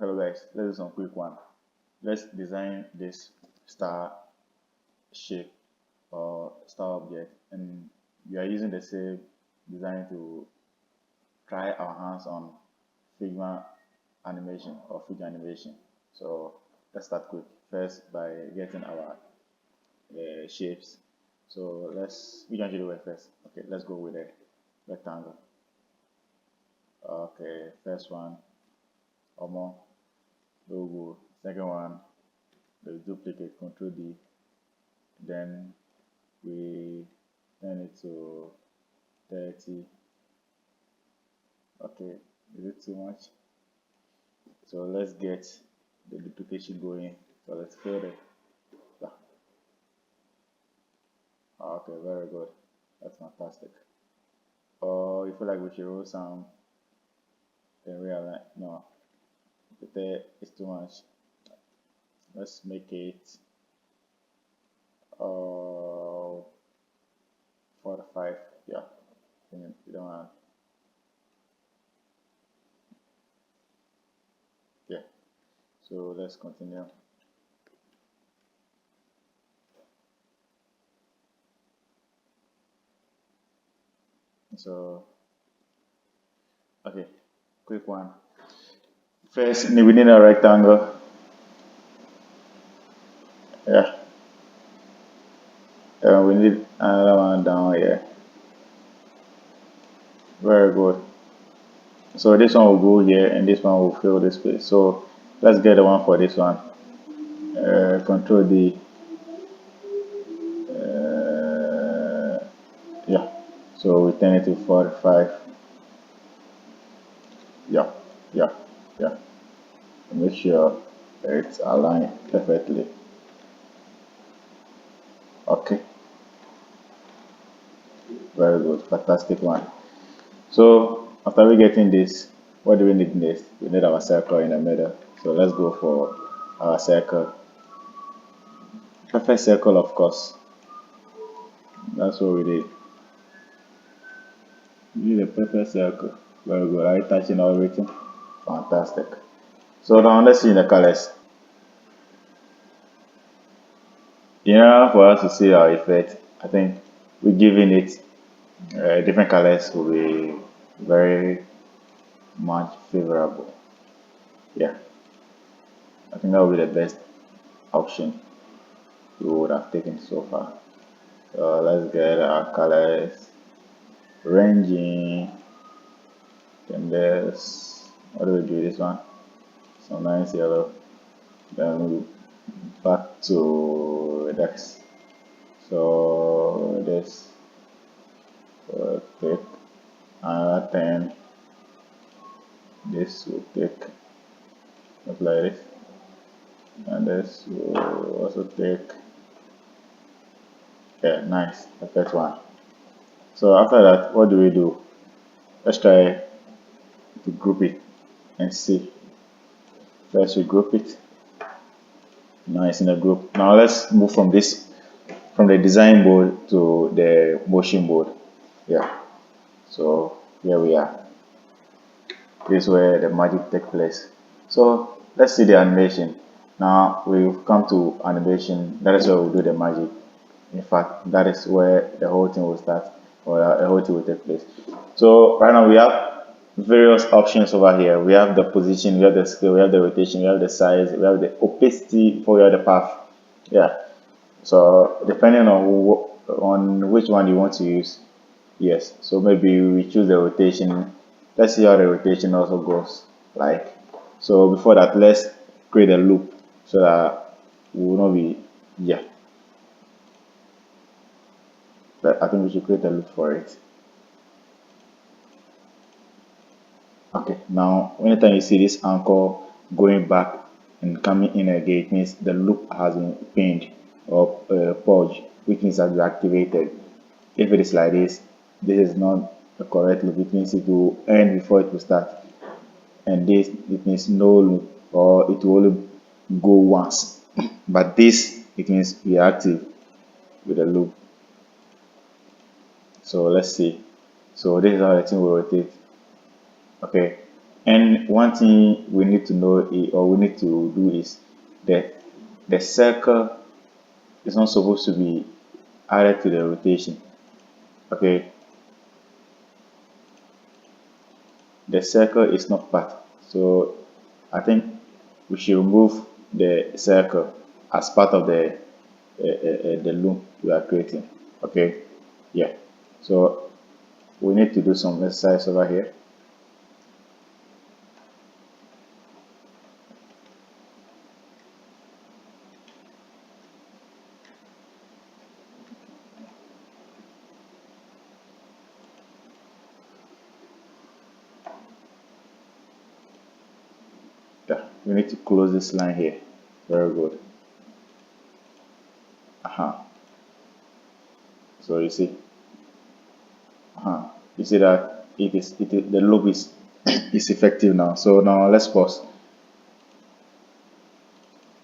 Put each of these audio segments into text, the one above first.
Hello guys, let's do some quick one. Let's design this star shape or star object, and we are using the same design to try our hands on Figma animation or figure animation. So let's start quick first by getting our shapes. So which one should we do first? Okay, let's go with a rectangle. Okay, first one, Omo, logo. Second one, let's duplicate, Control D. Then we turn it to 30. Okay, is it too much? So let's get the duplication going. So let's fill it. Yeah. Okay, very good. That's fantastic. Or you feel like we should roll some in real life? No, it's too much. Let's make it 4 to 5. Yeah, you don't want. Yeah. So let's continue. So okay, quick one. First, we need a rectangle. Yeah. We need another one down here. Very good. So this one will go here and this one will fill this space. So let's get the one for this one. Control D. Yeah. So we turn it to 45. Yeah. Yeah. Yeah. Make sure it's aligned perfectly. Okay. Very good. Fantastic one. So after we getting this, what do we need next? We need our circle in the middle. So let's go for our circle. Perfect circle, of course. That's what we did. We need a perfect circle. Very good. Are you touching everything? Fantastic. So now let's see the colors. For us to see our effect, I think we're giving it different colors will be very much favorable. Yeah, I think that will be the best option we would have taken so far. So let's get our colors ranging. Then there's what do we do this one? Some nice yellow. Then back to Dex. So this will take another 10. This will take like this, and this will also take. Yeah, nice. The first one. So after that, what do we do? Let's try to group it and see. First we group it. Now it's in a group. Now let's move from the design board to the motion board. Yeah. So here we are. This is where the magic takes place. So let's see the animation. Now we've come to animation. That is where we do the magic. In fact, that is where the whole thing will start, or the whole thing will take place. So right now we have various options over here. We have the position, we have the scale, we have the rotation, we have the size, we have the opacity, we have the path. Yeah. So depending on which one you want to use, yes. So maybe we choose the rotation. Let's see how the rotation also goes. Like so. Before that, let's create a loop so that we will not be yeah. But I think we should create a loop for it. Okay. Now, anytime you see this anchor going back and coming in again, it means the loop has been pinned or purged, which means that you activated. If it is like this is not the correct loop. It means it will end before it will start, and this it means no loop or it will only go once. But this it means we are active with the loop. So let's see. So this is how the thing will rotate. Okay. And one thing we need to know or we need to do is that the circle is not supposed to be added to the rotation. Okay, the circle is not part. So I think we should remove the circle as part of the loop we are creating. Okay, yeah. So we need to do some exercise over here. Yeah, we need to close this line here. Very good. Uh-huh. So you see that the loop is is effective now. So now let's pause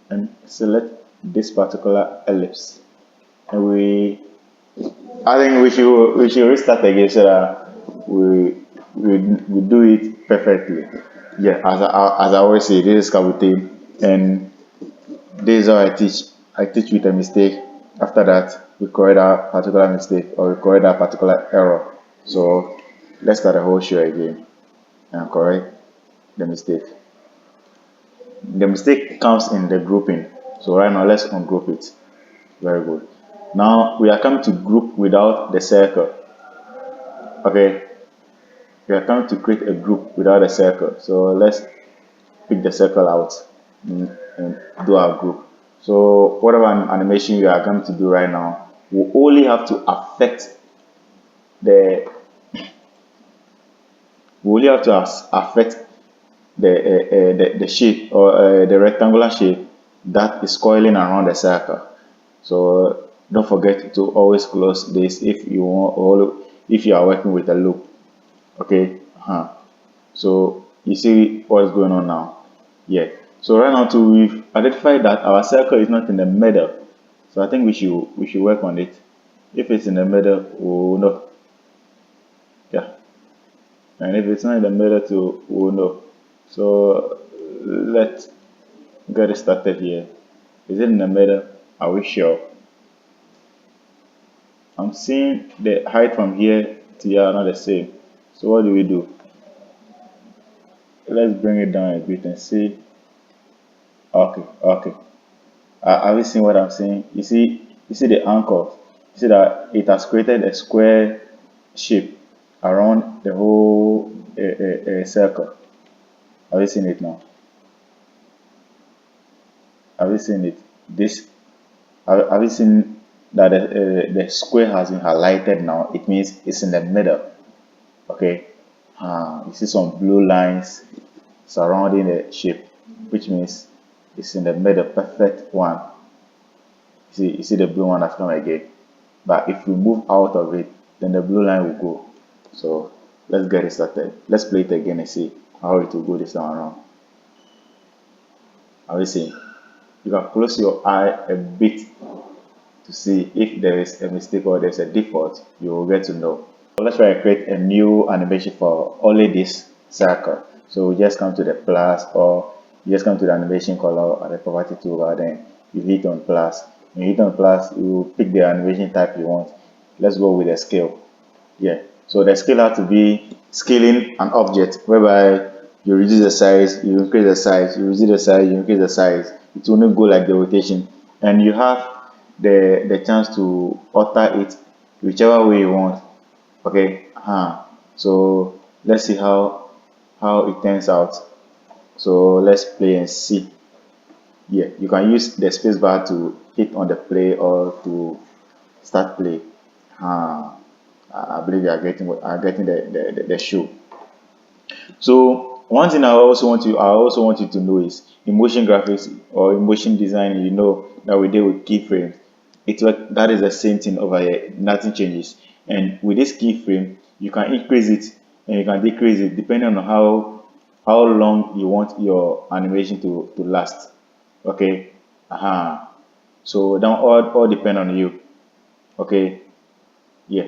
and select this particular ellipse. And I think we should restart again so that we do it perfectly. Yeah, as I always say, this is Kabute, and this is how I teach. I teach with a mistake. After that, we correct that particular mistake or we correct that particular error. So let's start the whole show again and correct the mistake. The mistake comes in the grouping. So right now, let's ungroup it. Very good. Now we are coming to group without the circle. Okay, we are coming to create a group without a circle. So let's pick the circle out and do our group. So whatever animation you are going to do right now will only have to affect the we only have to affect the shape or the rectangular shape that is coiling around the circle. So don't forget to always close this if you want if you are working with a loop. Okay. So you see what's going on now. Yeah. So right now too, we've identified that our circle is not in the middle. So I think we should work on it. If it's in the middle, we'll know. Yeah. And if it's not in the middle too, we'll know. So let's get it started here. Is it in the middle? Are we sure? I'm seeing the height from here to here are not the same. So what do we do? Let's bring it down a bit and see. Okay, okay. Have you seen what I'm saying? You see the anchor. You see that it has created a square shape around the whole circle. Have you seen it now? Have you seen it? This have you seen that the square has been highlighted now? It means it's in the middle. Okay. You see some blue lines surrounding the shape, which means it's in the middle, perfect one. You see the blue one has come again. But if we move out of it, then the blue line will go. So let's get it started. Let's play it again and see how it will go this time around. Are we seeing? You can close your eye a bit to see if there is a mistake or there's a default. You will get to know. So let's try to create a new animation for only this circle. So we just come to the plus, or you just come to the animation color or the property toolbar, then you hit on plus. When you hit on plus, you pick the animation type you want. Let's go with the scale. Yeah. So the scale has to be scaling an object, whereby you reduce the size, you increase the size, you reduce the size, you increase the size. It will not go like the rotation, and you have the chance to alter it whichever way you want. Okay. So let's see how it turns out. So let's play and see. Yeah, you can use the space bar to hit on the play or to start play. I believe you are getting the show. So one thing I also want you to know is emotion graphics or emotion design. You know that we deal with keyframes. That is the same thing over here. Nothing changes. And with this keyframe, you can increase it and you can decrease it depending on how long you want your animation to last. Okay. So that all depend on you. Okay. Yeah.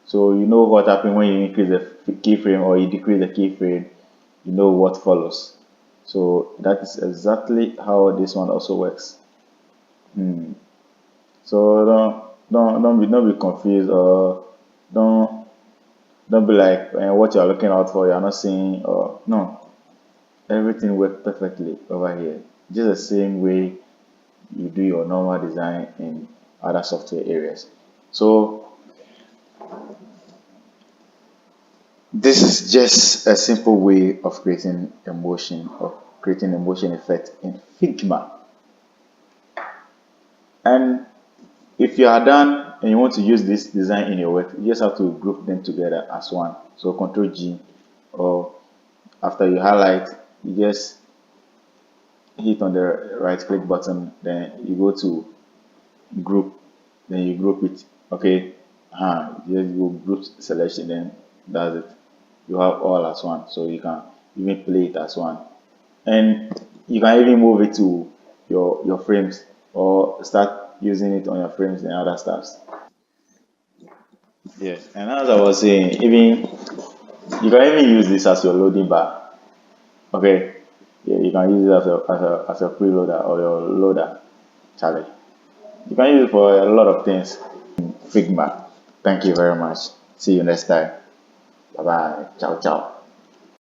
So you know what happens when you increase the keyframe or you decrease the keyframe. you know what follows. So that is exactly how this one also works. So don't be confused, or don't don't be like what you are looking out for you are not seeing, or no, everything works perfectly over here. Just the same way you do your normal design in other software areas. So this is just a simple way of creating emotion, or creating emotion effect in Figma. And if you are done and you want to use this design in your work, you just have to group them together as one. So Control G, or after you highlight, you just hit on the right click button, then you go to group, then you group it. Okay, you just go group selection, then that's it. You have all as one, so you can even play it as one, and you can even move it to your frames, or start using it on your frames and other stuffs. Yes, and as I was saying, even you can even use this as your loading bar. Okay, yeah, you can use it as a preloader or your loader challenge. You can use it for a lot of things. Figma. Thank you very much. See you next time. Bye bye. Ciao ciao.